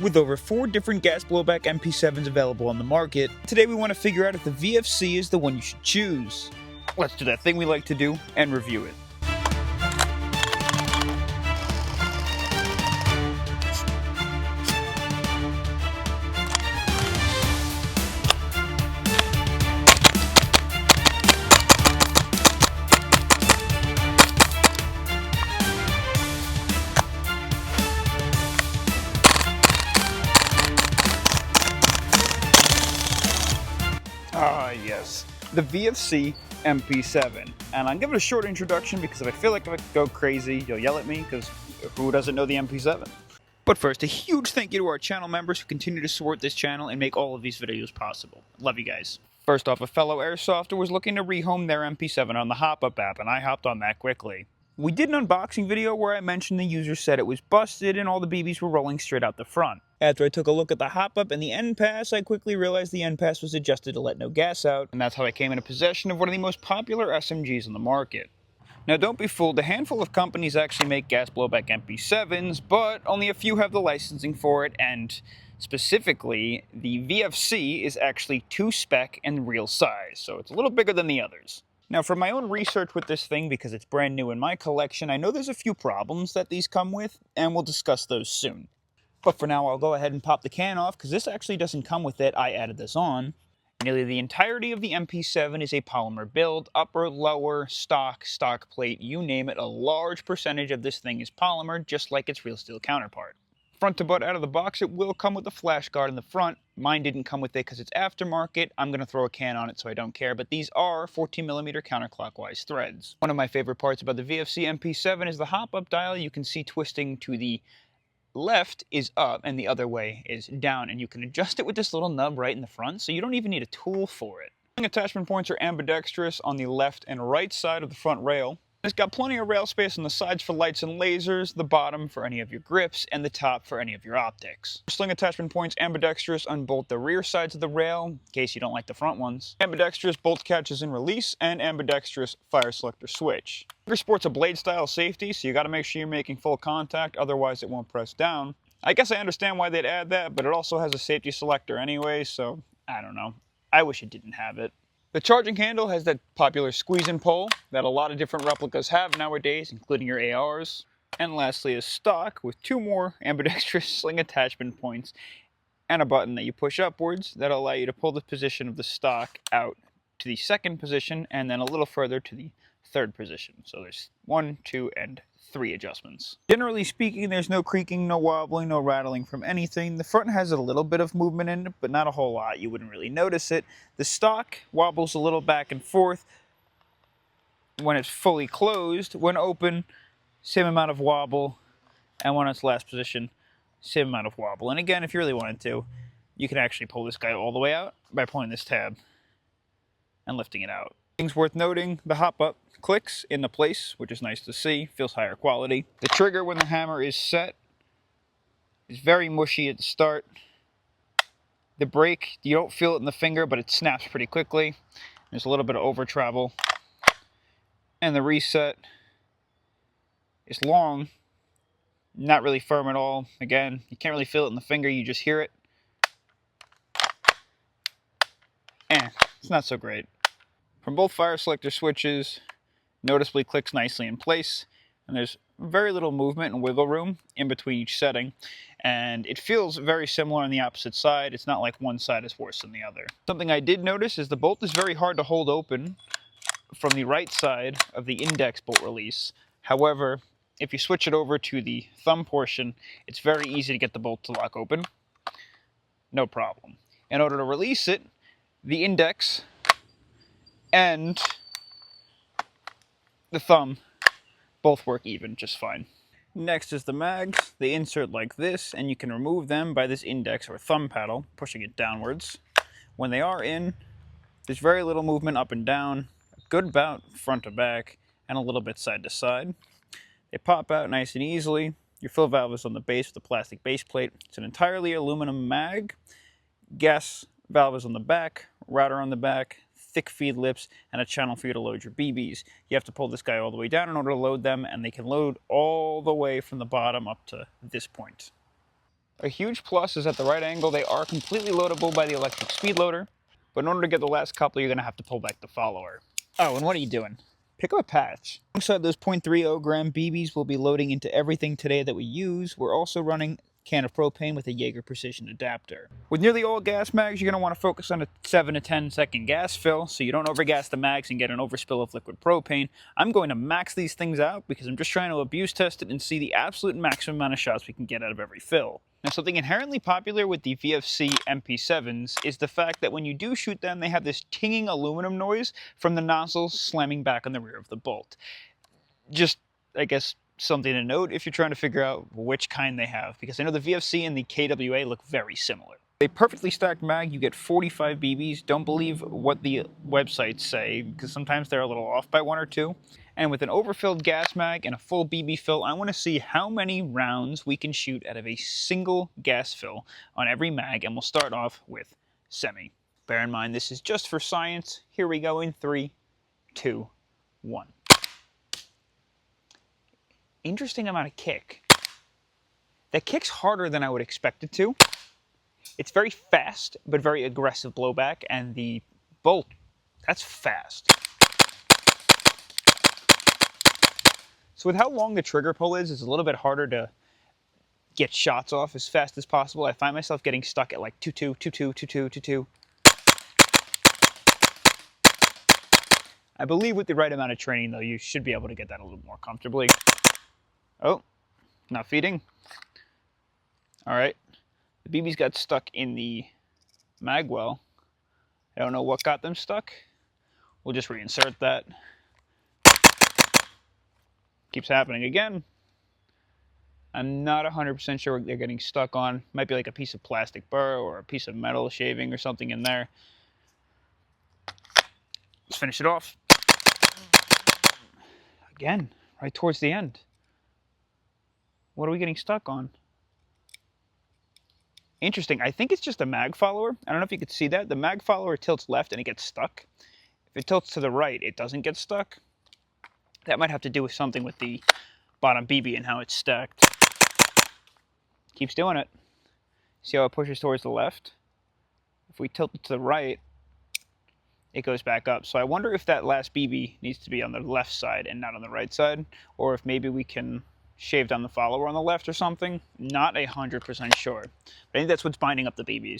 With over 4 different gas blowback MP7s available on the market, today we want to figure out if the VFC is the one you should choose. Let's do that thing we like to do and review it. Ah yes, the VFC MP7. And I'm giving a short introduction because if I feel like I go crazy, you'll yell at me because who doesn't know the MP7? But first, a huge thank you to our channel members who continue to support this channel and make all of these videos possible. Love you guys. First off, a fellow airsofter was looking to rehome their MP7 on the Hop-Up app, and I hopped on that quickly. We did an unboxing video where I mentioned the user said it was busted and all the BBs were rolling straight out the front. After I took a look at the hop-up and the end pass, I quickly realized the end pass was adjusted to let no gas out, and that's how I came into possession of one of the most popular SMGs on the market. Now don't be fooled, a handful of companies actually make gas blowback MP7s, but only a few have the licensing for it, and specifically, the VFC is actually 2-spec and real size, so it's a little bigger than the others. Now from my own research with this thing, because it's brand new in my collection, I know there's a few problems that these come with, and we'll discuss those soon. But for now, I'll go ahead and pop the can off, because this actually doesn't come with it, I added this on. Nearly the entirety of the MP7 is a polymer build, upper, lower, stock plate, you name it, a large percentage of this thing is polymer, just like its real steel counterpart. Front to butt out of the box, it will come with a flash guard in the front. Mine didn't come with it because it's aftermarket. I'm going to throw a can on it so I don't care, but these are 14mm counterclockwise threads. One of my favorite parts about the VFC MP7 is the hop-up dial. You can see twisting to the left is up and the other way is down, and you can adjust it with this little nub right in the front, so you don't even need a tool for it. Attachment points are ambidextrous on the left and right side of the front rail. It's got plenty of rail space on the sides for lights and lasers, the bottom for any of your grips, and the top for any of your optics. Sling attachment points ambidextrous on both the rear sides of the rail, in case you don't like the front ones. Ambidextrous bolt catches and release, and ambidextrous fire selector switch. Trigger sports a blade style safety, so you gotta make sure you're making full contact, otherwise it won't press down. I guess I understand why they'd add that, but it also has a safety selector anyway, so I don't know. I wish it didn't have it. The charging handle has that popular squeeze and pull that a lot of different replicas have nowadays, including your ARs. And lastly is stock with 2 more ambidextrous sling attachment points and a button that you push upwards that'll allow you to pull the position of the stock out to the 2nd position and then a little further to the 3rd position. So there's 1, 2, and 3 adjustments. Generally speaking, there's no creaking, no wobbling, no rattling from anything. The front has a little bit of movement in it, but not a whole lot. You wouldn't really notice it. The stock wobbles a little back and forth when it's fully closed. When open, same amount of wobble, and when it's last position, same amount of wobble. And again, if you really wanted to, you can actually pull this guy all the way out by pulling this tab and lifting it out. Things worth noting, the hop-up clicks into place, which is nice to see, feels higher quality. The trigger when the hammer is set is very mushy at the start. The brake, you don't feel it in the finger, but it snaps pretty quickly. There's a little bit of over travel. And the reset is long, not really firm at all. Again, you can't really feel it in the finger, you just hear it. It's not so great. From both fire selector switches, noticeably clicks nicely in place, and there's very little movement and wiggle room in between each setting, and it feels very similar on the opposite side. It's not like one side is worse than the other. Something I did notice is the bolt is very hard to hold open from the right side of the index bolt release. However, if you switch it over to the thumb portion, it's very easy to get the bolt to lock open. No problem. In order to release it, the index and the thumb both work even just fine. Next is the mags. They insert like this, and you can remove them by this index or thumb paddle, pushing it downwards. When they are in, there's very little movement up and down, a good bout front to back, and a little bit side to side. They pop out nice and easily. Your fill valve is on the base with the plastic base plate. It's an entirely aluminum mag. Gas valve is on the back, router on the back, thick feed lips, and a channel for you to load your BBs. You have to pull this guy all the way down in order to load them, and they can load all the way from the bottom up to this point. A huge plus is at the right angle, they are completely loadable by the electric speed loader, but in order to get the last couple, you're going to have to pull back the follower. Oh, and what are you doing? Pick up a patch. Alongside those 0.30 gram BBs we'll be loading into everything today that we use, we're also running can of propane with a Jaeger precision adapter. With nearly all gas mags, you're going to want to focus on a 7 to 10 second gas fill so you don't overgas the mags and get an overspill of liquid propane. I'm going to max these things out because I'm just trying to abuse test it and see the absolute maximum amount of shots we can get out of every fill. Now, something inherently popular with the VFC MP7s is the fact that when you do shoot them, they have this tinging aluminum noise from the nozzles slamming back on the rear of the bolt. Just, I guess, something to note if you're trying to figure out which kind they have, because I know the VFC and the KWA look very similar. A perfectly stacked mag, you get 45 BBs. Don't believe what the websites say, because sometimes they're a little off by 1 or 2. And with an overfilled gas mag and a full BB fill, I want to see how many rounds we can shoot out of a single gas fill on every mag, and we'll start off with semi. Bear in mind, this is just for science. Here we go in 3, 2, 1. Interesting amount of kick. That kicks harder than I would expect it to. It's very fast, but very aggressive blowback, and the bolt, that's fast. So with how long the trigger pull is, it's a little bit harder to get shots off as fast as possible. I find myself getting stuck at like 2-2, 2-2, 2-2, 2-2. I believe with the right amount of training, though, you should be able to get that a little more comfortably. Oh, not feeding. All right. The BBs got stuck in the mag well. I don't know what got them stuck. We'll just reinsert that. Keeps happening again. I'm not 100% sure what they're getting stuck on. Might be like a piece of plastic burr or a piece of metal shaving or something in there. Let's finish it off. Again, right towards the end. What are we getting stuck on? Interesting. I think it's just a mag follower. I don't know if you could see that. The mag follower tilts left and it gets stuck. If it tilts to the right, it doesn't get stuck. That might have to do with something with the bottom BB and how it's stacked. Keeps doing it. See how it pushes towards the left? If we tilt it to the right, it goes back up. So I wonder if that last BB needs to be on the left side and not on the right side, or if maybe we can shave down the follower on the left or something. Not 100% sure. But I think that's what's binding up the BBs.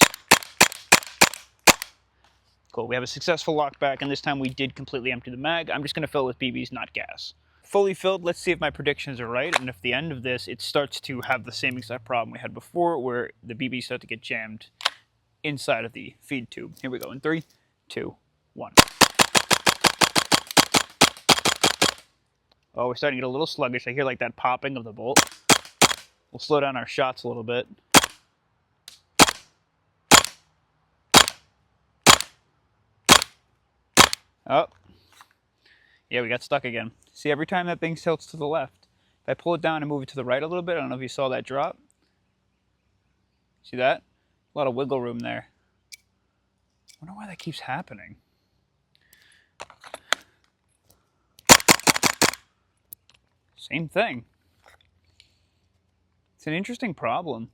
Cool, we have a successful lockback, and this time we did completely empty the mag. I'm just going to fill it with BBs, not gas. Fully filled, let's see if my predictions are right, and if at the end of this it starts to have the same exact problem we had before, where the BBs start to get jammed inside of the feed tube. Here we go in 3, 2, 1. Oh, we're starting to get a little sluggish. I hear like that popping of the bolt. We'll slow down our shots a little bit. Oh. Yeah, we got stuck again. See, every time that thing tilts to the left, if I pull it down and move it to the right a little bit, I don't know if you saw that drop. See that? A lot of wiggle room there. I wonder why that keeps happening. Same thing. It's an interesting problem.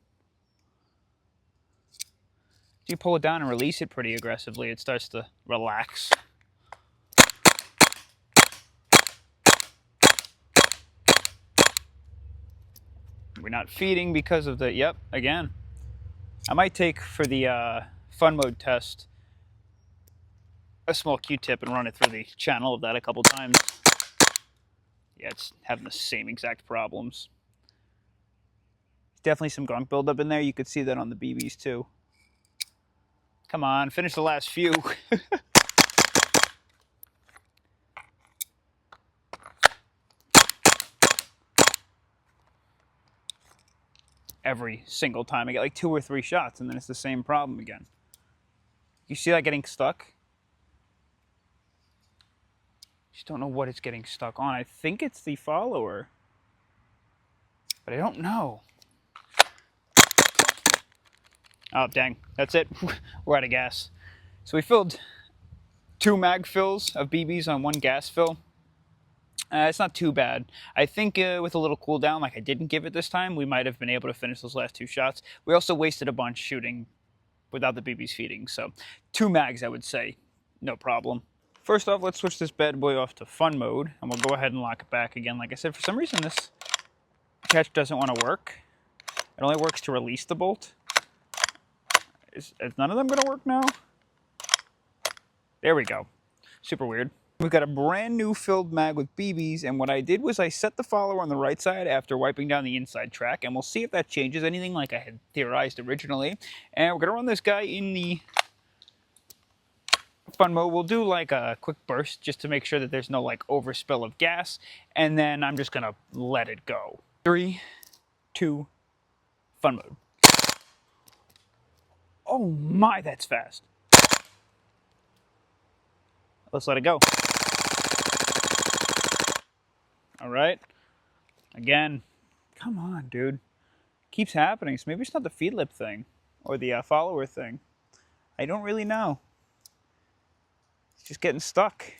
If you pull it down and release it pretty aggressively, it starts to relax. We're not feeding because of the, yep, again. I might take, for the fun mode test, a small Q-tip and run it through the channel of that a couple times. Yeah, it's having the same exact problems. Definitely some gunk buildup in there. You could see that on the BBs too. Come on, finish the last few. Every single time I get like 2 or 3 shots, and then it's the same problem again. You see that getting stuck? Just don't know what it's getting stuck on. I think it's the follower, but I don't know. Oh, dang. That's it. We're out of gas. So we filled 2 mag fills of BBs on 1 gas fill. It's not too bad. I think with a little cooldown, like I didn't give it this time, we might have been able to finish those last 2 shots. We also wasted a bunch shooting without the BBs feeding, so 2 mags, I would say, no problem. First off, let's switch this bad boy off to fun mode, and we'll go ahead and lock it back again. Like I said, for some reason this catch doesn't want to work. It only works to release the bolt. Is none of them going to work now? There we go. Super weird. We've got a brand new filled mag with BBs, and what I did was I set the follower on the right side after wiping down the inside track, and we'll see if that changes anything like I had theorized originally. And we're going to run this guy in the fun mode. We'll do like a quick burst just to make sure that there's no like overspill of gas, and then I'm just going to let it go. 3, 2, fun mode. Oh my, that's fast. Let's let it go. All right. Again. Come on, dude. Keeps happening. So maybe it's not the feed lip thing or the follower thing. I don't really know. It's just getting stuck.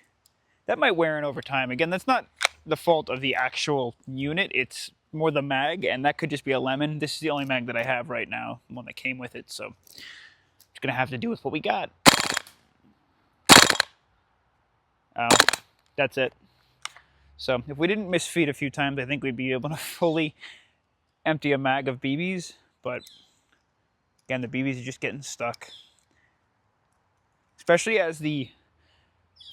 That might wear in over time. Again, that's not the fault of the actual unit. It's more the mag, and that could just be a lemon. This is the only mag that I have right now, the one that came with it, so it's going to have to do with what we got. That's it. So if we didn't misfeed a feed a few times, I think we'd be able to fully empty a mag of BBs, but again, the BBs are just getting stuck. Especially as the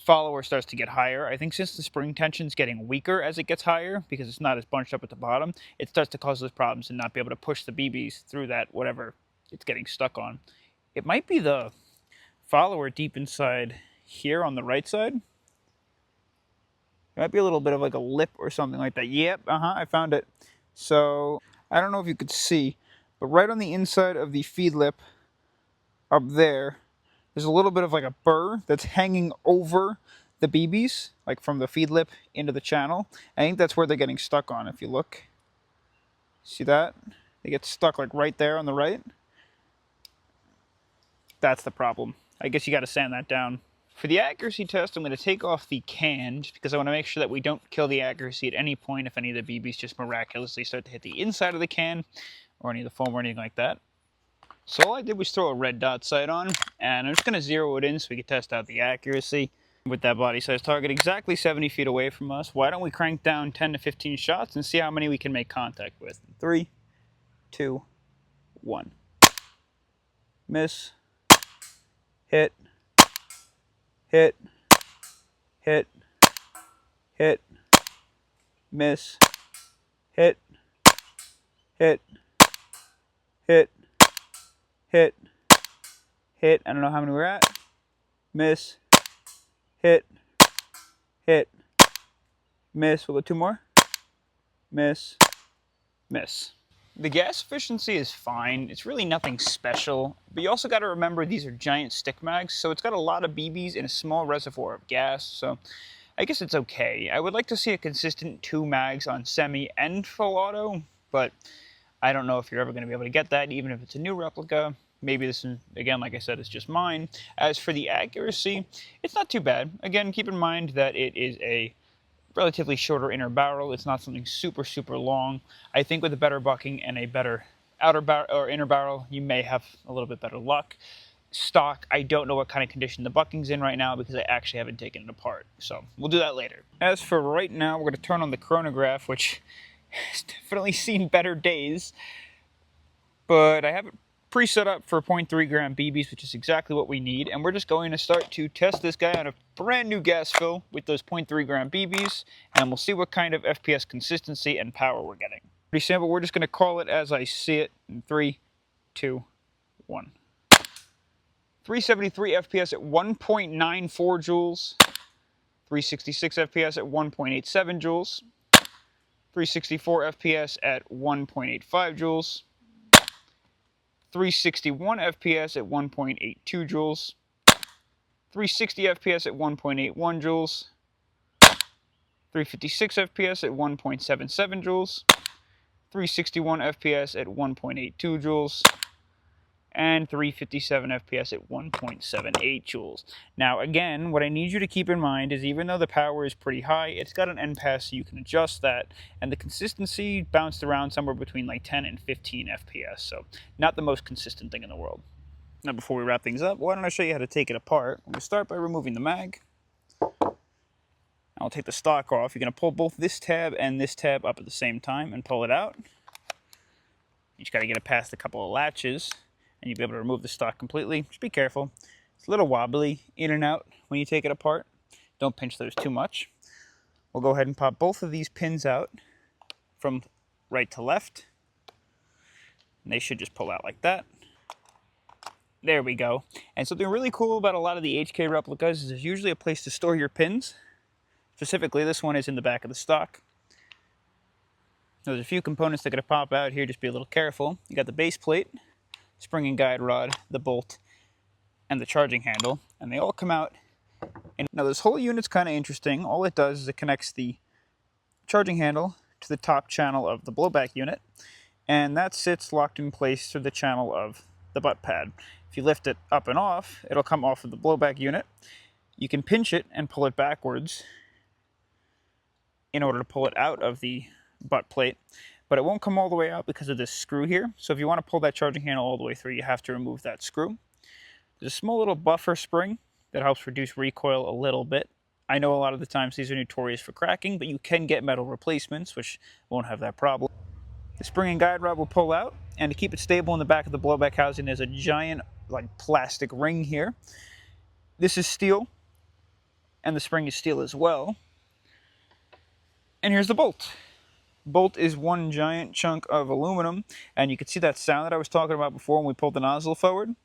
follower starts to get higher. I think since the spring tension's getting weaker as it gets higher, because it's not as bunched up at the bottom, it starts to cause those problems and not be able to push the BBs through that whatever it's getting stuck on. It might be the follower deep inside here on the right side. It might be a little bit of like a lip or something like that. Yep, I found it. So, I don't know if you could see, but right on the inside of the feed lip up there, there's a little bit of like a burr that's hanging over the BBs, like from the feed lip into the channel. I think that's where they're getting stuck on, if you look. See that? They get stuck like right there on the right. That's the problem. I guess you got to sand that down. For the accuracy test, I'm going to take off the can, just because I want to make sure that we don't kill the accuracy at any point if any of the BBs just miraculously start to hit the inside of the can, or any of the foam or anything like that. So all I did was throw a red dot sight on, and I'm just going to zero it in so we can test out the accuracy. With that body size target exactly 70 feet away from us, why don't we crank down 10 to 15 shots and see how many we can make contact with. 3, 2, 1. Miss. Hit. Hit, hit, hit, miss, hit, hit, hit, hit, hit. I don't know how many we're at. Miss, hit, hit, miss. We'll go 2 more. Miss, miss. The gas efficiency is fine. It's really nothing special, but you also got to remember these are giant stick mags, so it's got a lot of BBs in a small reservoir of gas, so I guess it's okay. I would like to see a consistent 2 mags on semi and full auto, but I don't know if you're ever going to be able to get that, even if it's a new replica. Maybe this, again, like I said, is just mine. As for the accuracy, it's not too bad. Again, keep in mind that it is a relatively shorter inner barrel. It's not something super, super long. I think with a better bucking and a better outer barrel or inner barrel, you may have a little bit better luck. Stock, I don't know what kind of condition the bucking's in right now because I actually haven't taken it apart. So we'll do that later. As for right now, we're going to turn on the chronograph, which has definitely seen better days. But I have it pre-set up for 0.3 gram BBs, which is exactly what we need, and we're just going to start to test this guy on a brand new gas fill with those 0.3 gram BBs, and we'll see what kind of FPS consistency and power we're getting. Pretty simple. We're just going to call it as I see it in 3, 2, 1. 373 FPS at 1.94 joules, 366 FPS at 1.87 joules, 364 FPS at 1.85 joules, 361 FPS at 1.82 joules, 360 FPS at 1.81 joules, 356 FPS at 1.77 joules, 361 FPS at 1.82 joules, and 357 FPS at 1.78 joules. Now again, what I need you to keep in mind is even though the power is pretty high, it's got an end pass so you can adjust that, and the consistency bounced around somewhere between like 10 and 15 FPS, so not the most consistent thing in the world. Now before we wrap things up, why don't I show you how to take it apart. We're going to start by removing the mag. I'll take the stock off. You're going to pull both this tab and this tab up at the same time and pull it out. You just got to get it past a couple of latches, and you'll be able to remove the stock completely. Just be careful. It's a little wobbly in and out when you take it apart. Don't pinch those too much. We'll go ahead and pop both of these pins out from right to left. And they should just pull out like that. There we go. And something really cool about a lot of the HK replicas is there's usually a place to store your pins. Specifically, this one is in the back of the stock. There's a few components that are going to pop out here. Just be a little careful. You got the base plate, spring and guide rod, the bolt, and the charging handle, and they all come out. And now this whole unit's kind of interesting. All it does is it connects the charging handle to the top channel of the blowback unit, and that sits locked in place through the channel of the butt pad. If you lift it up and off, it'll come off of the blowback unit. You can pinch it and pull it backwards in order to pull it out of the butt plate, but it won't come all the way out because of this screw here. So if you want to pull that charging handle all the way through, you have to remove that screw. There's a small little buffer spring that helps reduce recoil a little bit. I know a lot of the times these are notorious for cracking, but you can get metal replacements, which won't have that problem. The spring and guide rod will pull out, and to keep it stable in the back of the blowback housing, there's a giant like plastic ring here. This is steel, and the spring is steel as well. And here's the bolt. Bolt is one giant chunk of aluminum, and you can see that sound that I was talking about before when we pulled the nozzle forward.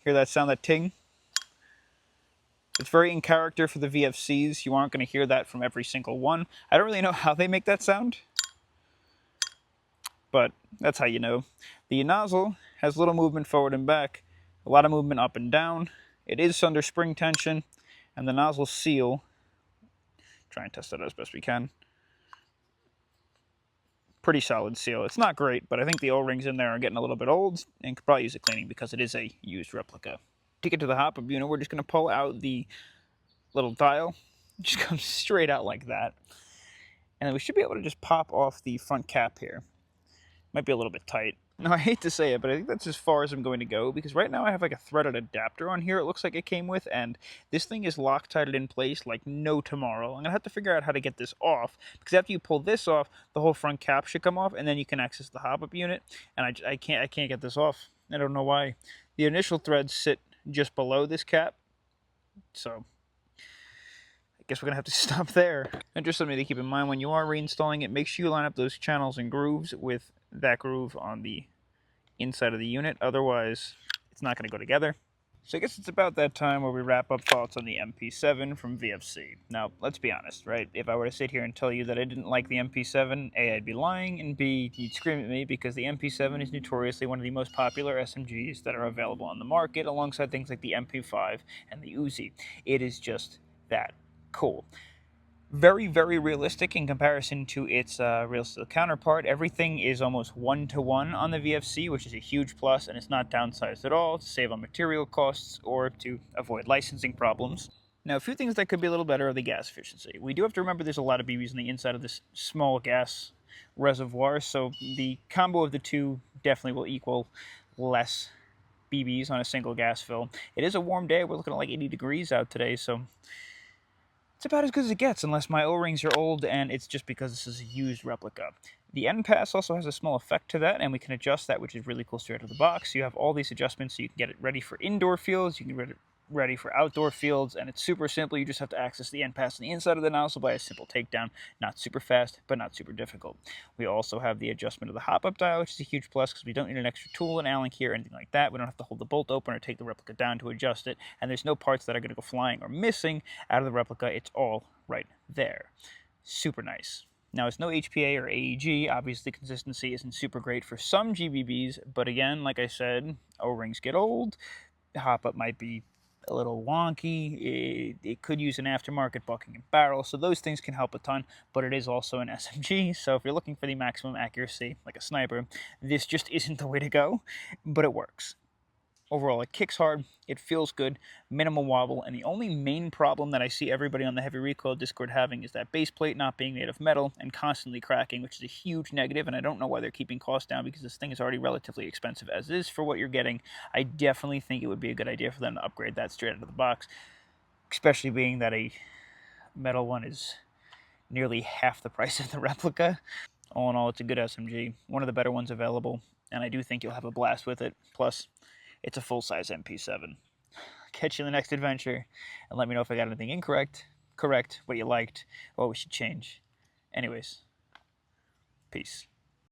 Hear that sound, that ting? It's very in character for the VFCs. You aren't going to hear that from every single one. I don't really know how they make that sound, but that's how you know. The nozzle has little movement forward and back, a lot of movement up and down. It is under spring tension, and the nozzle seal, try and test that as best we can. Pretty solid seal. It's not great, but I think the O-rings in there are getting a little bit old and could probably use a cleaning because it is a used replica. To get to the hop-up unit, we're just going to pull out the little dial. It just comes straight out like that. And then we should be able to just pop off the front cap here. Might be a little bit tight. Now, I hate to say it, but I think that's as far as I'm going to go, because right now I have like a threaded adapter on here, it looks like it came with, and this thing is Loctited in place like no tomorrow. I'm going to have to figure out how to get this off, because after you pull this off, the whole front cap should come off, and then you can access the hop-up unit, and I can't get this off. I don't know why. The initial threads sit just below this cap, so I guess we're going to have to stop there. And just something to keep in mind when you are reinstalling it, make sure you line up those channels and grooves with that groove on the inside of the unit, otherwise it's not going to go together. So I guess it's about that time where we wrap up thoughts on the MP7 from VFC. Now, let's be honest, right? If I were to sit here and tell you that I didn't like the MP7, A, I'd be lying, and B, you'd scream at me because the MP7 is notoriously one of the most popular SMGs that are available on the market, alongside things like the MP5 and the Uzi. It is just that cool. Very, very realistic in comparison to its real steel counterpart. Everything is almost one-to-one on the VFC, which is a huge plus, and it's not downsized at all to save on material costs or to avoid licensing problems. Now, a few things that could be a little better are the gas efficiency. We do have to remember there's a lot of BBs on the inside of this small gas reservoir, so the combo of the two definitely will equal less BBs on a single gas fill. It is a warm day. We're looking at like 80 degrees out today, so it's about as good as it gets, unless my O-rings are old and it's just because this is a used replica. The end pass also has a small effect to that, and we can adjust that, which is really cool straight out of the box. You have all these adjustments, so you can get it ready for indoor fields, you can get it ready for outdoor fields, and it's super simple. You just have to access the end pass on the inside of the nozzle by a simple takedown. Not super fast, but not super difficult. We also have the adjustment of the hop-up dial, which is a huge plus because we don't need an extra tool, an Allen key, or anything like that. We don't have to hold the bolt open or take the replica down to adjust it, and there's no parts that are going to go flying or missing out of the replica. It's all right there. Super nice. Now, it's no HPA or AEG. Obviously, consistency isn't super great for some GBBs, but again, like I said, O-rings get old. The hop-up might be a little wonky. It could use an aftermarket bucking and barrel, so those things can help a ton, but it is also an SMG, so if you're looking for the maximum accuracy, like a sniper, this just isn't the way to go, but it works. Overall, it kicks hard, it feels good, minimal wobble, and the only main problem that I see everybody on the heavy recoil Discord having is that base plate not being made of metal and constantly cracking, which is a huge negative, and I don't know why they're keeping costs down because this thing is already relatively expensive as is for what you're getting. I definitely think it would be a good idea for them to upgrade that straight out of the box, especially being that a metal one is nearly half the price of the replica. All in all, it's a good SMG, one of the better ones available, and I do think you'll have a blast with it. Plus, it's a full-size MP7. Catch you in the next adventure, and let me know if I got anything incorrect, correct, what you liked, what we should change. Anyways, peace.